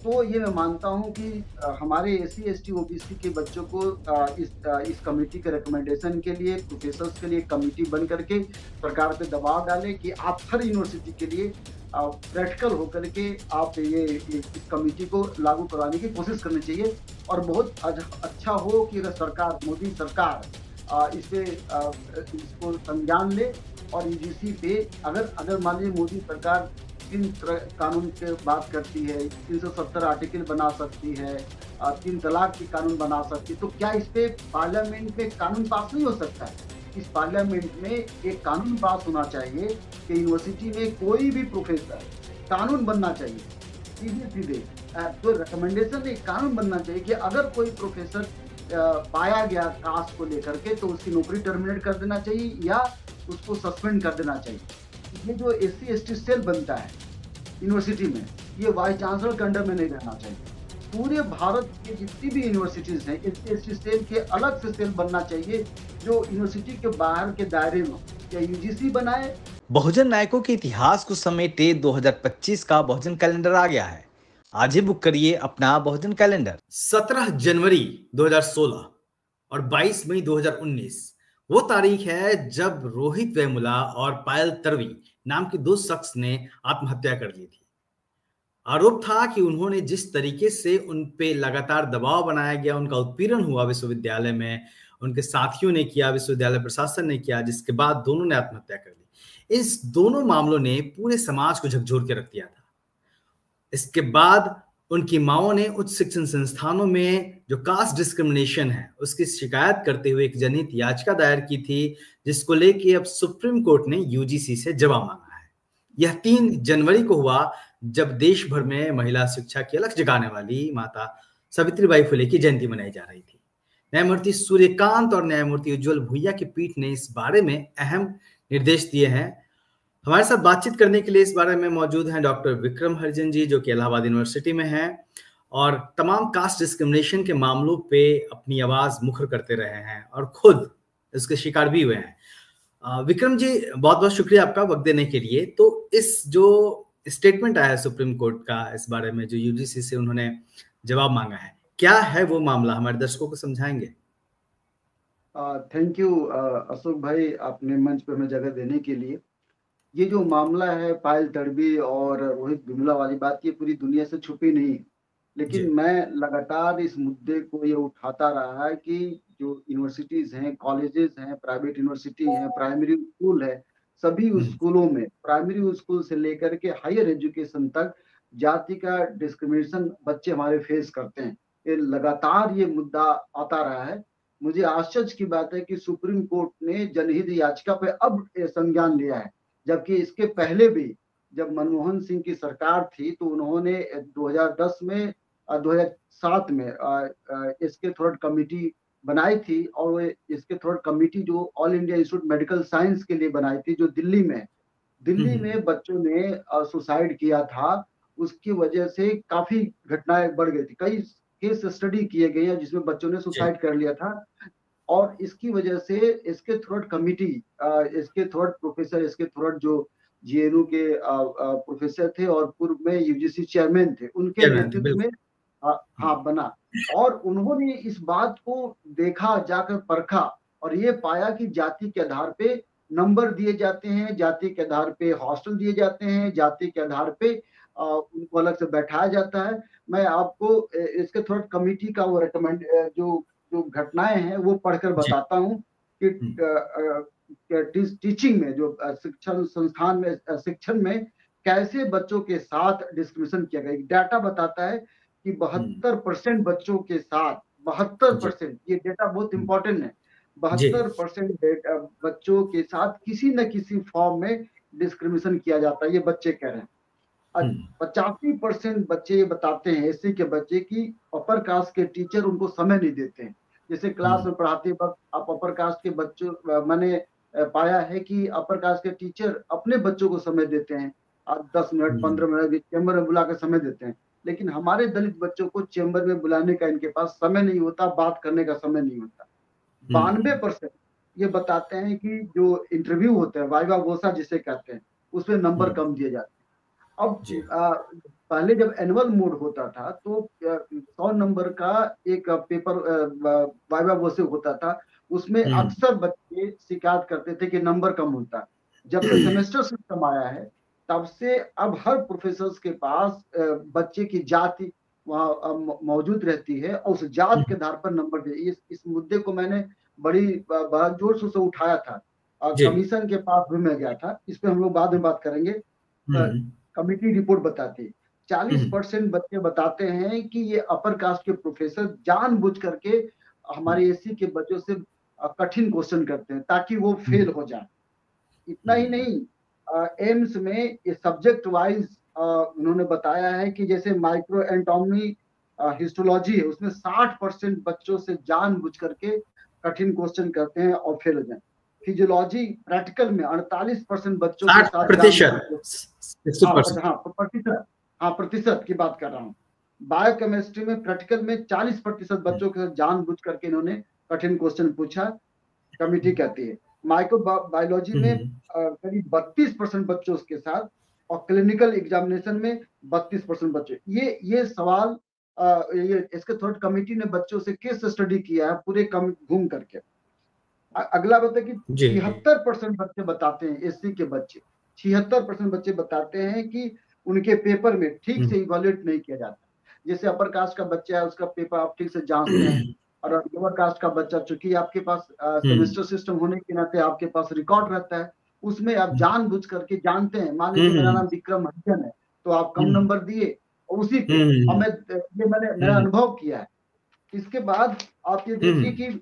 तो ये मैं मानता हूँ कि हमारे एससी, एसटी, ओबीसी के बच्चों को इस कमेटी के रिकमेंडेशन के लिए, प्रोफेसर्स के लिए कमेटी बन करके सरकार पे दबाव डाले कि आप हर यूनिवर्सिटी के लिए प्रैक्टिकल होकर के आप ये इस कमेटी को लागू करवाने की कोशिश करनी चाहिए। और बहुत अच्छा हो कि अगर सरकार, मोदी सरकार इस पे इसको संज्ञान ले और यूजीसी पे अगर मान लीजिए मोदी सरकार 3 कानून की बात करती है, 370 आर्टिकल बना सकती है, 3 तलाक की कानून बना सकती है, तो क्या इस पे पार्लियामेंट में कानून पास नहीं हो सकता है? इस पार्लियामेंट में एक कानून पास होना चाहिए कि यूनिवर्सिटी में कोई भी प्रोफेसर, कानून बनना चाहिए सीधे सीधे, तो रिकमेंडेशन एक कानून बनना चाहिए कि अगर कोई प्रोफेसर पाया गया कास्ट को लेकर के तो उसकी नौकरी टर्मिनेट कर देना चाहिए या उसको सस्पेंड कर देना चाहिए। ये जो एससी एसटी सेल बनता है यूनिवर्सिटी में, ये वाइस चांसलर के अंडर में नहीं रहना चाहिए। पूरे भारत के जितनी भी यूनिवर्सिटीज हैं, एससी एसटी सेल के अलग से सेल बनना चाहिए जो यूनिवर्सिटी के बाहर के दायरे में या यूजीसी बनाए। बहुजन नायकों के इतिहास को समेटे 2025 का बहुजन कैलेंडर आ गया है। आज ही बुक करिए अपना बहुजन कैलेंडर। 17 जनवरी 2016 और 22 मई 2019 वो तारीख है जब रोहित वेमुला और पायल तडवी नाम के 2 शख्स ने आत्महत्या कर ली थी। आरोप था कि उन्होंने जिस तरीके से उन पे लगातार दबाव बनाया गया, उनका उत्पीड़न हुआ विश्वविद्यालय में, उनके साथियों ने किया, विश्वविद्यालय प्रशासन ने किया, जिसके बाद दोनों ने आत्महत्या कर ली। इस दोनों मामलों ने पूरे समाज को झकझोर के रख दिया था। इसके बाद उनकी माओं ने उच्च शिक्षण संस्थानों में जो कास्ट डिस्क्रिमिनेशन है उसकी शिकायत करते हुए एक जनहित याचिका दायर की थी, जिसको लेके अब सुप्रीम कोर्ट ने यूजीसी से जवाब मांगा है। यह 3 जनवरी को हुआ जब देश भर में महिला शिक्षा की अलख जगाने वाली माता सावित्रीबाई फुले की जयंती मनाई जा रही थी। न्यायमूर्ति सूर्यकांत और न्यायमूर्ति उज्ज्वल भुइया की पीठ ने इस बारे में अहम निर्देश दिए हैं। हमारे साथ बातचीत करने के लिए इस बारे में मौजूद हैं डॉक्टर विक्रम हरिजन जी, जो कि इलाहाबाद यूनिवर्सिटी में हैं और तमाम कास्ट डिस्क्रिमिनेशन के मामलों पे अपनी आवाज मुखर करते रहे हैं और खुद इसके शिकार भी हुए हैं। विक्रम जी, बहुत बहुत शुक्रिया आपका वक्त देने के लिए। तो इस जो स्टेटमेंट आया है सुप्रीम कोर्ट का इस बारे में, जो यूजीसी से उन्होंने जवाब मांगा है, क्या है वो मामला, हमारे दर्शकों को समझाएंगे? थैंक यू अशोक भाई, आपने मंच पर हमें जगह देने के लिए। ये जो मामला है पायल तडवी और रोहित वेमुला वाली बात, ये पूरी दुनिया से छुपी नहीं है, लेकिन मैं लगातार इस मुद्दे को ये उठाता रहा है कि जो यूनिवर्सिटीज हैं, कॉलेजेस हैं, प्राइवेट यूनिवर्सिटी हैं, प्राइमरी स्कूल है, सभी स्कूलों में प्राइमरी स्कूल से लेकर के हायर एजुकेशन तक जाति का डिस्क्रिमिनेशन बच्चे हमारे फेस करते हैं। ये लगातार ये मुद्दा आता रहा है। मुझे आश्चर्य की बात है कि सुप्रीम कोर्ट ने जनहित याचिका पे अब संज्ञान लिया है, जबकि इसके पहले भी जब मनमोहन सिंह की सरकार थी तो उन्होंने 2010 में 2007 में इसके थ्रोट कमेटी बनाई थी, और वो इसके थ्रोट कमेटी जो all India institute medical science के लिए बनाई थी, जो दिल्ली में बच्चों ने सुसाइड किया था। उसकी वजह से काफी घटनाएं बढ़ गई थी, कई केस स्टडी किए गए हैं जिसमें बच्चों ने सुसाइड कर लिया था। और इसकी वजह से इसके थ्रोट कमिटी, इसके थ्रोट प्रोफेसर, इसके थ्रोट जो जेएनयू के प्रोफेसर थे और पूर्व में यूजीसी चेयरमैन थे, उनके नेतृत्व में हाँ बना। और उन्होंने इस बात को देखा, जाकर परखा और ये पाया कि जाति के आधार पे नंबर दिए जाते हैं, जाति के आधार पे हॉस्टल दिए जाते हैं, जाति के आधार पे उनको अलग से बैठाया जाता है। मैं आपको इसके थ्रोट कमिटी का वो रेकमेंड जो घटनाएं हैं वो पढ़कर बताता हूँ कि टीचिंग में, जो शिक्षण संस्थान में, शिक्षण में कैसे बच्चों के साथ डिस्क्रिमिनेशन किया गया। डाटा बताता है कि 72% बच्चों के साथ, 72%, ये डेटा बहुत इंपॉर्टेंट है, 72% बच्चों के साथ किसी न किसी फॉर्म में डिस्क्रिमिनेशन किया जाता है, ये बच्चे कह रहे हैं। 85% बच्चे ये बताते हैं, एससी के बच्चे, की अपर कास्ट के टीचर उनको समय नहीं देते हैं। जैसे क्लास में पढ़ाते वक्त आप अपर कास्ट के बच्चों, मैंने पाया है कि अपर कास्ट के टीचर अपने बच्चों को समय देते हैं, 10 मिनट 15 मिनट चैम्बर में बुला कर समय देते हैं, लेकिन हमारे दलित बच्चों को चैम्बर में बुलाने का इनके पास समय नहीं होता, बात करने का समय नहीं होता। 92% ये बताते हैं कि जो इंटरव्यू होते हैं, वाइवा वोसा जिसे कहते हैं, उसमें नंबर कम दिए जाते हैं। अब पहले जब एनुअल मोड होता था तो 100 नंबर का एक पेपर वाइवा वो से होता था, उसमें अक्सर बच्चे शिकायत करते थे कि नंबर कम होता है। जब से सेमेस्टर सिस्टम आया है तब से अब हर प्रोफेसर के पास बच्चे की जाति वहाँ मौजूद रहती है और उस जात के आधार पर नंबर दे। इस मुद्दे को मैंने बड़ी जोर से उठाया था और कमीशन के पास भी मैं गया था। इस पे हम लोग बाद में बात करेंगे। कमिटी रिपोर्ट बताती है 40% बच्चे बताते हैं कि ये अपर कास्ट के प्रोफेसर जानबूझ करके हमारे एससी के बच्चों से कठिन क्वेश्चन करते हैं ताकि वो फेल हो जाए। इतना ही नहीं, एम्स में ये सब्जेक्ट वाइज उन्होंने बताया है कि जैसे माइक्रो एंटोमी हिस्टोलॉजी है, उसमें 60% बच्चों से जानबूझ करके कठिन क्वेश्चन करते हैं और फेल हो जाए। फिजियोलॉजी प्रैक्टिकल में 48% बच्चों के साथ प्रतिशत की बात कर रहा हूँ। बायोकेमिस्ट्री में प्रैक्टिकल में 40% बच्चों के साथ जानबूझ करके इन्होंने कठिन क्वेश्चन पूछा, कमिटी कहती है। माइक्रोबायोलॉजी में करीब 32% बच्चों के साथ और क्लिनिकल एग्जामिनेशन में 32% बच्चे। ये सवाल ये इसके थोड़ा कमिटी ने बच्चों से केस स्टडी किया है पूरे घूम करके। अगला बता कि 76% बच्चे बताते हैं, एससी के बच्चे 76% बच्चे बताते हैं कि उनके पेपर में ठीक से इवैल्यूएट नहीं किया जाता। जैसे अपर कास्ट का बच्चा है उसका पेपर आप ठीक से जांचते हैं और लोअर कास्ट का बच्चा, चूंकि आपके पास सेमेस्टर सिस्टम होने के नाते आपके पास रिकॉर्ड रहता है, उसमें आप जानबूझ करके जानते हैं। मान लीजिए मेरा नाम विक्रम हरिजन है तो आप कम नंबर दिए और उसी पे, और मैंने अनुभव किया है। इसके बाद आप ये देखिए कि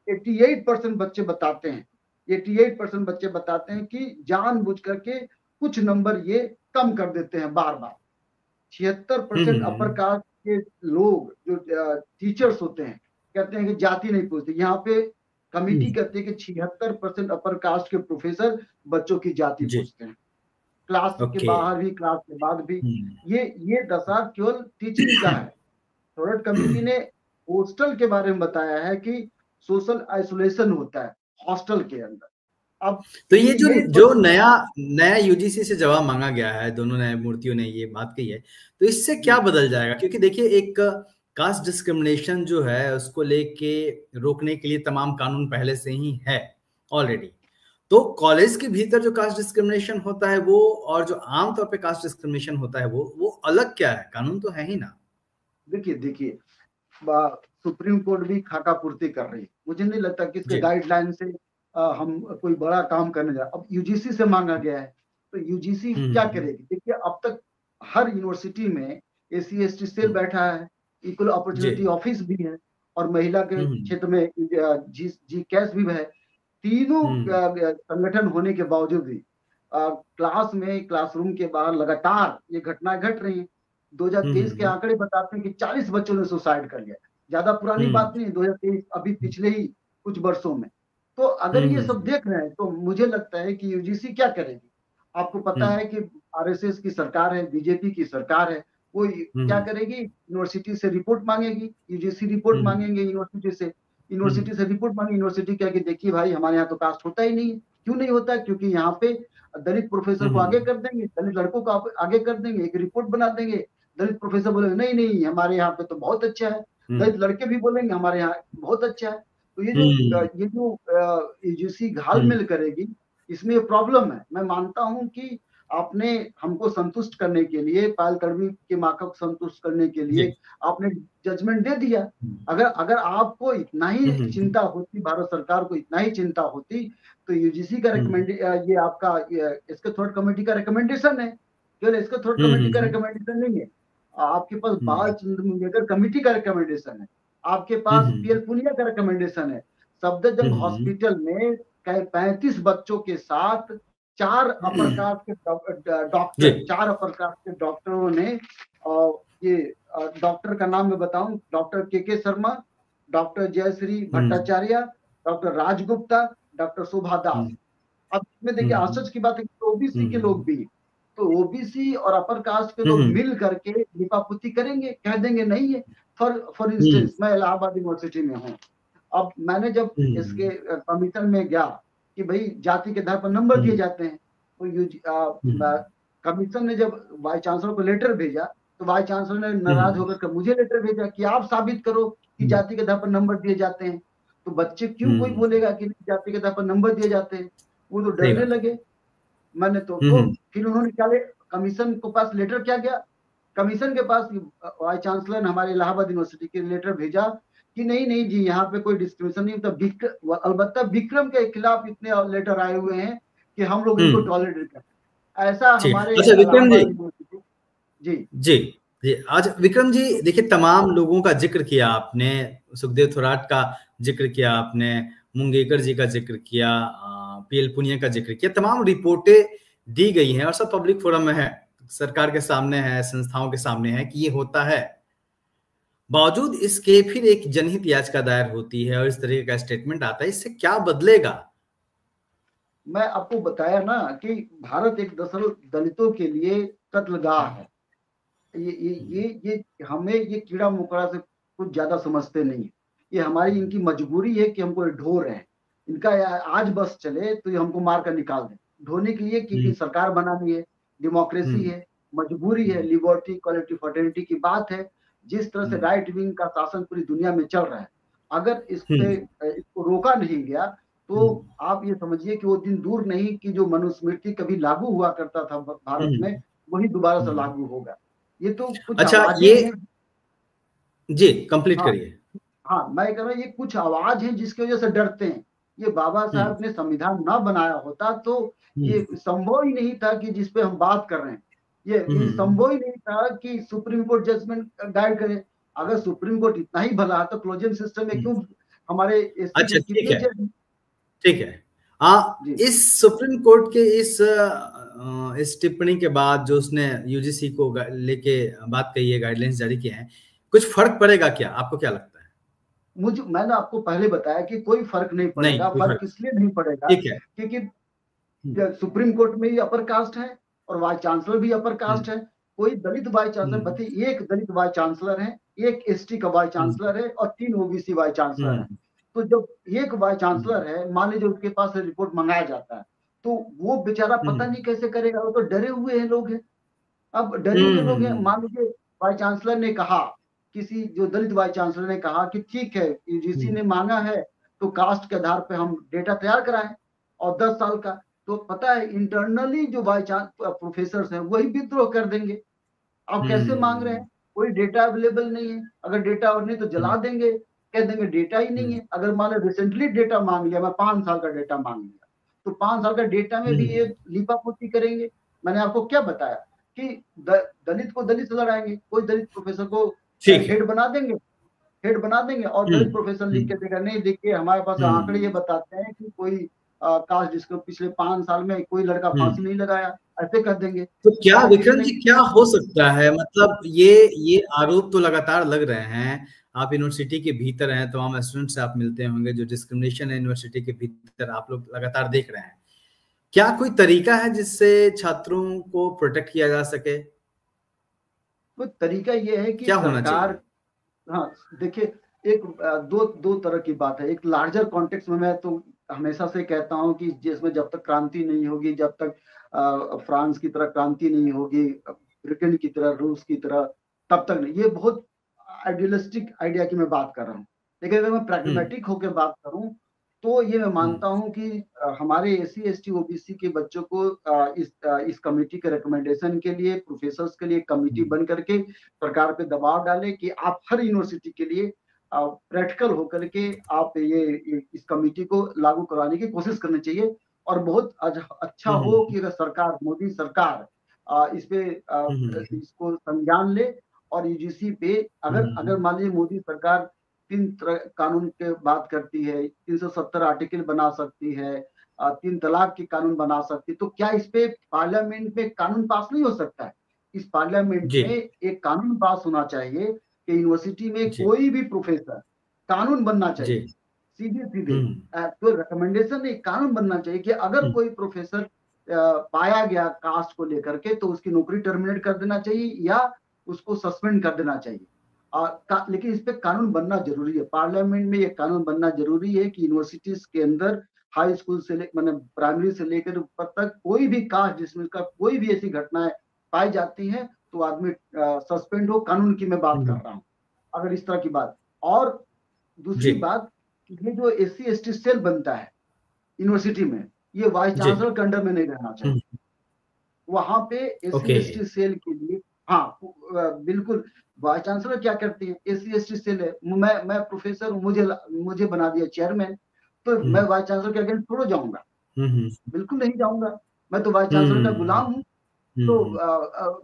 88% बच्चे बताते हैं, 88% बच्चे बताते हैं कि जानबूझ करके कुछ नंबर ये कम कर देते हैं बार बार। 76% अपर कास्ट के लोग जो टीचर्स होते हैं कहते हैं कि जाति नहीं पूछते। यहाँ पे कमिटी कहती है कि 76% अपर कास्ट के प्रोफेसर बच्चों की जाति पूछते हैं, क्लास के बाहर भी, क्लास के बाद भी। ये दशा केवल टीचिंग का है। थोरट कमिटी ने हॉस्टल के बारे में बताया है कि सोशल आइसोलेशन होता है हॉस्टल के अंदर। अब तो ये जो नया यूजीसी से जवाब मांगा गया है, दोनों न्यायमूर्तियों ने ये बात कही है, तो इससे क्या बदल जाएगा? क्योंकि देखिए एक कास्ट डिस्क्रिमिनेशन जो है उसको लेके रोकने के लिए तमाम कानून पहले से ही है ऑलरेडी। तो कॉलेज के भीतर जो कास्ट डिस्क्रिमिनेशन होता है वो और जो आमतौर पे कास्ट डिस्क्रिमिनेशन होता है वो अलग क्या है? कानून तो है ही ना। देखिए सुप्रीम कोर्ट भी खाका पूर्ति कर रही है। मुझे नहीं लगता कि इसके गाइडलाइन से हम कोई बड़ा काम करने जा। अब यूजीसी से मांगा गया है तो यूजीसी क्या करेगी? देखिए अब तक हर यूनिवर्सिटी में एससी/एसटी सेल बैठा है, इक्वल अपॉर्चुनिटी ऑफिस भी है और महिला के क्षेत्र में जी कैस भी है। तीनों संगठन होने के बावजूद भी क्लासरूम के बाहर लगातार ये घटनाएं घट रही है। 2023 के आंकड़े बताते हैं कि 40 बच्चों ने सुसाइड कर लिया। ज्यादा पुरानी बात नहीं, 2023 अभी पिछले ही कुछ वर्षों में। तो अगर ये सब देख रहे हैं तो मुझे लगता है कि यूजीसी क्या करेगी। आपको पता है कि आरएसएस की सरकार है, बीजेपी की सरकार है, वो क्या करेगी? यूनिवर्सिटी से रिपोर्ट मांगेगी, यूजीसी रिपोर्ट मांगेंगे यूनिवर्सिटी से रिपोर्ट मांगे। यूनिवर्सिटी क्या कि देखिए भाई हमारे यहाँ तो कास्ट होता ही नहीं है। क्यों नहीं होता? क्योंकि यहाँ पे दलित प्रोफेसर को आगे कर देंगे, दलित लड़कों को आगे कर देंगे, एक रिपोर्ट बना देंगे। दलित प्रोफेसर बोलेंगे नहीं हमारे यहाँ पे तो बहुत अच्छा है, दलित लड़के भी बोलेंगे हमारे यहाँ बहुत अच्छा है। तो ये जो यूजीसी घालमेल करेगी, इसमें प्रॉब्लम है। मैं मानता हूं कि आपने हमको संतुष्ट करने के लिए, पायल तड़वी के माँ को संतुष्ट करने के लिए आपने जजमेंट दे दिया। अगर आपको इतना ही चिंता होती, भारत सरकार को इतना ही चिंता होती, तो यूजीसी का ये आपका इसके थर्ड कमेटी का रिकमेंडेशन है, केवल इसके थर्ड कमेटी का रिकमेंडेशन नहीं है। आपके पास बाल चंद्र कमेटी का रिकमेंडेशन है, आपके पास पीएल पुनिया का रिकमेंडेशन है। सफदरजंग हॉस्पिटल में 35 बच्चों के साथ 4 अपर कास्ट के डॉक्टरों ने, ये डॉक्टर का नाम मैं बताऊं, doctor K Sharma, doctor Jayashree Bhattacharya, doctor Raj Gupta, doctor Shobha Das. अब इसमें देखिए आश्चर्य की बात है कि ओबीसी के लोग भी, तो ओबीसी और अपर कास्ट के लोग मिल करके लिपापुती करेंगे, कह देंगे नहीं है। फॉर इंस्टेंस मैं इलाहाबाद यूनिवर्सिटी में हूँ। अब मैंने जब इसके कमीशन में गया कि भाई जाति के आधार पर नंबर दिए जाते हैं, तो कमीशन ने जब वाइस चांसलर को लेटर भेजा तो वाइस चांसलर ने नाराज होकर के मुझे लेटर भेजा कि आप साबित करो कि जाति के आधार पर नंबर दिए जाते हैं। तो बच्चे क्यों कोई बोलेगा कि जाति के आधार पर नंबर दिए जाते हैं, वो तो डरने लगे। मैंने तो फिर उन्होंने क्या कमीशन के पास लेटर क्या गया, कमीशन के पास वाइस चांसलर ने हमारे इलाहाबाद यूनिवर्सिटी के लेटर भेजा कि नहीं नहीं जी यहाँ पे कोई डिस्क्रिमिनेशन नहीं होता, अलबत्ता विक्रम के खिलाफ इतने लेटर आए हुए हैं कि हम लोग इनको टॉलरेट करते, ऐसा हमारे अच्छा विक्रम जी, जी जी जी, आज विक्रम जी देखिए, तमाम लोगों का जिक्र किया आपने, सुखदेव थोराट का जिक्र किया आपने, मुंगेकर जी का जिक्र किया, पीएल पुनिया का जिक्र किया, तमाम रिपोर्टें दी गई हैं और सब पब्लिक फोरम में है, सरकार के सामने है, संस्थाओं के सामने है कि ये होता है। बावजूद इसके फिर एक जनहित याचिका दायर होती है और इस तरीके का स्टेटमेंट आता है, इससे क्या बदलेगा? मैं आपको बताया ना कि भारत एक दरअसल दलितों के लिए कत्लगाह है। ये हमें ये कीड़ा मकोड़ा से कुछ ज्यादा समझते नहीं है। ये हमारी इनकी मजबूरी है कि हमको ढो रहे हैं। इनका आज बस चले तो ये हमको मार कर निकाल दें, ढोने के लिए, क्योंकि सरकार बनानी है, डेमोक्रेसी है, मजबूरी है, लिबर्टी इक्वालिटी फर्टर्निटी की बात है। जिस तरह से राइट विंग का शासन पूरी दुनिया में चल रहा है, अगर इसको रोका नहीं गया तो आप ये समझिए कि वो दिन दूर नहीं कि जो मनुस्मृति कभी लागू हुआ करता था भारत में, वही दोबारा से लागू होगा। ये तो कुछ अच्छा, आवाजें जी कंप्लीट करिए। हाँ, मैं कह रहा हूँ ये कुछ आवाज है जिसकी वजह से डरते हैं। ये बाबा साहब ने संविधान ना बनाया होता तो ये संभव ही नहीं था कि जिसपे हम बात कर रहे हैं, ये संभव ही नहीं था कि सुप्रीम कोर्ट जजमेंट गाइड करे। अगर सुप्रीम कोर्ट इतना ही भला तो क्लोजन सिस्टम में क्यों हमारे अच्छा ठीक है, ठीक है। इस सुप्रीम कोर्ट के इस टिप्पणी के बाद जो उसने यूजीसी को लेके बात कही है, गाइडलाइंस जारी किए हैं, कुछ फर्क पड़ेगा क्या? आपको क्या लगता है? मैंने आपको पहले बताया कि कोई फर्क नहीं पड़ेगा। फर्क इसलिए नहीं पड़ेगा क्योंकि सुप्रीम कोर्ट में ही अपर कास्ट है और वाइस चांसलर भी अपर कास्ट है। कोई दलित वाइस चांसलर, बताइए, एक दलित वाइस चांसलर है, एक एसटी का वाइस चांसलर है और 3 ओबीसी वाइस चांसलर है। तो जब एक वाइस चांसलर है, मान लीजिए उसके पास रिपोर्ट मंगाया जाता है, तो वो बेचारा पता नहीं कैसे करेगा, वो तो डरे हुए हैं लोग हैं। अब डरे हुए लोग हैं, मान लीजिए वाइस चांसलर ने कहा, किसी जो दलित वाइस चांसलर ने कहा कि ठीक है, यूजीसी ने मांगा है तो कास्ट के आधार पे हम डेटा तैयार कराएं और 10 साल का, तो पता है इंटरनली जो वाइस प्रोफेसर हैं वही विद्रोह कर देंगे। आप कैसे मांग रहे हैं, कोई डेटा अवेलेबल नहीं है, अगर डेटा और नहीं तो जला देंगे, कह देंगे डेटा ही नहीं है। अगर मान लो रिसेंटली डेटा मांग लिया, मैं 5 साल का डेटा मांग लिया, तो 5 साल का डेटा में भी ये लीपापोती करेंगे। मैंने आपको क्या बताया कि दलित को दलित से लड़ाएंगे, कोई दलित प्रोफेसर को हेड बना देंगे और दलित प्रोफेसर लिख के देगा, नहीं देखिए हमारे पास आंकड़े ये बताते हैं कि कोई कास्ट जिसको पिछले 5 साल में कोई लड़का फांसी नहीं लगाया, ऐसे कर देंगे। तो क्या विक्रम जी क्या हो सकता है? मतलब ये आरोप तो लगातार लग रहे हैं, आप यूनिवर्सिटी के भीतर हैं, तमाम स्टूडेंट से आप मिलते होंगे, जो डिस्क्रिमिनेशन है यूनिवर्सिटी के भीतर आप लोग लगातार देख रहे हैं। क्या कोई तरीका है जिससे छात्रों को प्रोटेक्ट किया जा सके? तो तरीका ये है कि क्या सरकार, हाँ देखिए, एक दो तरह की बात है। एक लार्जर कॉन्टेक्स्ट में मैं तो हमेशा से कहता हूं कि जिसमें जब तक क्रांति नहीं होगी, जब तक फ्रांस की तरह क्रांति नहीं होगी, ब्रिटेन की तरह, रूस की तरह, तब तक नहीं। ये बहुत आइडियलिस्टिक आइडिया की मैं बात कर रहा हूँ। लेकिन अगर मैं प्रैग्मेटिक होकर बात करूं तो ये मैं मानता हूं कि हमारे एससी एसटी ओबीसी के बच्चों को इस कमेटी के रिकमेंडेशन के लिए, प्रोफेसर्स के लिए कमेटी बन करके सरकार पे दबाव डाले कि आप हर यूनिवर्सिटी के लिए प्रैक्टिकल होकर के आप ये इस कमेटी को लागू करवाने की कोशिश करनी चाहिए। और बहुत अच्छा हो कि अगर सरकार, मोदी सरकार इस पे इसको संज्ञान ले और यूजीसी पे अगर मान लीजिए मोदी सरकार 3 कानून के बात करती है, 370 आर्टिकल बना सकती है, 3 तलाक के कानून बना सकती है, तो क्या इस पे पार्लियामेंट में कानून पास नहीं हो सकता है? इस पार्लियामेंट में एक कानून पास होना चाहिए कि यूनिवर्सिटी में कोई भी प्रोफेसर, कानून बनना चाहिए सीधे तो रिकमेंडेशन, एक कानून बनना चाहिए कि अगर कोई प्रोफेसर पाया गया कास्ट को लेकर के तो उसकी नौकरी टर्मिनेट कर देना चाहिए या उसको सस्पेंड कर देना चाहिए। लेकिन इस पे कानून बनना जरूरी है, पार्लियामेंट में ये कानून बनना जरूरी है कि यूनिवर्सिटीज के अंदर हाई स्कूल से मतलब प्राइमरी से लेकर ऊपर तक कोई भी कास्ट जिसमें का कोई भी ऐसी घटनाएं पाई जाती हैं तो आदमी सस्पेंड हो, कानून की मैं बात कर रहा हूँ, अगर इस तरह की बात। और दूसरी बात, ये जो SC/ST सेल बनता है यूनिवर्सिटी में, ये वाइस चांसलर के अंडर में नहीं रहना चाहिए। वहां पे SC/ST सेल के लिए, हाँ बिल्कुल, वाइस चांसलर क्या करती है, SC/ST सेल है, मैं प्रोफेसर हूँ, मुझे बना दिया चेयरमैन, तो मैं वाइस चांसलर के अगेंस्ट थोड़ा जाऊंगा, बिल्कुल नहीं जाऊंगा, मैं तो वाइस चांसलर का गुलाम हूँ। तो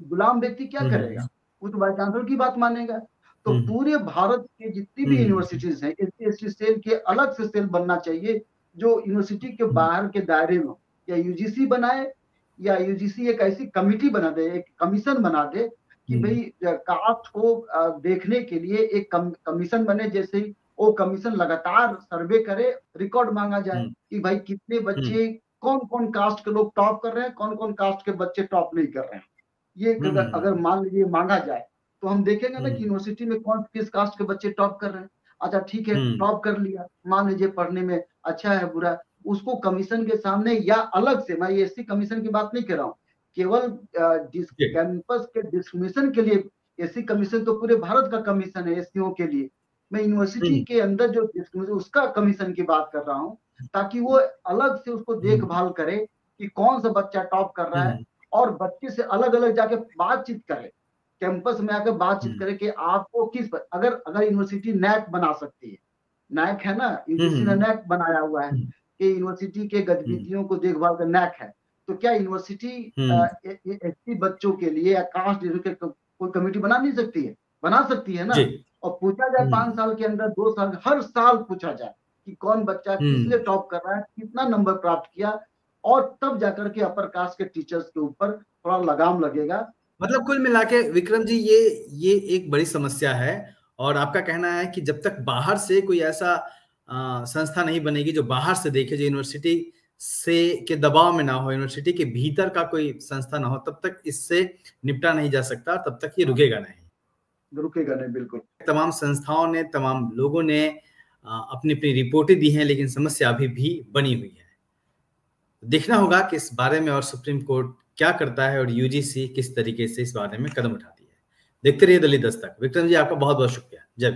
गुलाम व्यक्ति क्या करेगा, वो तो वाइस चांसलर की बात मानेगा। तो पूरे भारत के जितनी भी यूनिवर्सिटीज हैं, SC/ST सेल के अलग से सेल बनना चाहिए, जो यूनिवर्सिटी के बाहर के दायरे में, या UGC बनाए, या UGC एक ऐसी कमिटी बना दे, एक कमीशन बना दे कि भाई कास्ट को देखने के लिए एक कमीशन बने, जैसे ही वो कमीशन लगातार सर्वे करे, रिकॉर्ड मांगा जाए कि भाई कितने बच्चे, कौन कौन कास्ट के लोग टॉप कर रहे हैं, कौन कौन कास्ट के बच्चे टॉप नहीं कर रहे हैं। ये अगर मान लीजिए मांगा जाए, तो हम देखेंगे ना कि यूनिवर्सिटी में कौन किस कास्ट के बच्चे टॉप कर रहे हैं। अच्छा ठीक है, टॉप कर लिया, मान लीजिए पढ़ने में अच्छा है बुरा, उसको कमीशन के सामने या अलग से, मैं ये SC कमीशन की बात नहीं कर रहा हूँ, केवल कैंपस के डिस्क्रिमिनेशन के लिए SC कमीशन तो पूरे भारत का कमीशन है SCO के लिए, मैं यूनिवर्सिटी के अंदर जो डिस्क्रिमिनेशन उसका कमीशन की बात कर रहा हूँ, ताकि वो अलग से उसको देखभाल करे कि कौन सा बच्चा टॉप कर रहा है, और बच्चे से अलग अलग जाके बातचीत करे, कैंपस में आकर बातचीत करे कि आपको किस पर, अगर यूनिवर्सिटी NAC बना सकती है, NAC है ना, UGC ने NAC बनाया हुआ है कि यूनिवर्सिटी के गतिविधियों को देखभाल कर NAC है, तो क्या यूनिवर्सिटी SC बच्चों के लिए या कास्ट के कोई कमेटी बना नहीं सकती है? बना सकती है ना, और पूछा जाए 5 साल के अंदर, 2 साल, हर साल पूछा जाए कि कौन बच्चा किस लिए टॉप कर रहा है, कितना नंबर प्राप्त किया, और तब जाकर के अपर कास्ट के टीचर्स के ऊपर थोड़ा लगाम लगेगा। मतलब कुल मिला के विक्रम जी, ये एक बड़ी समस्या है, और आपका कहना है कि जब तक बाहर से कोई ऐसा संस्था नहीं बनेगी जो बाहर से देखे, जो यूनिवर्सिटी से के दबाव में ना हो, यूनिवर्सिटी के भीतर का कोई संस्था ना हो, तब तक इससे निपटा नहीं जा सकता, तब तक ये रुकेगा नहीं, बिल्कुल। तमाम संस्थाओं ने, तमाम लोगों ने अपनी अपनी रिपोर्टें दी हैं, लेकिन समस्या अभी भी बनी हुई है। देखना होगा कि इस बारे में और सुप्रीम कोर्ट क्या करता है, और UGC किस तरीके से इस बारे में कदम उठाती है। देखते रहिए दिल्ली दस्तक। विक्रम जी, आपका बहुत बहुत शुक्रिया। जय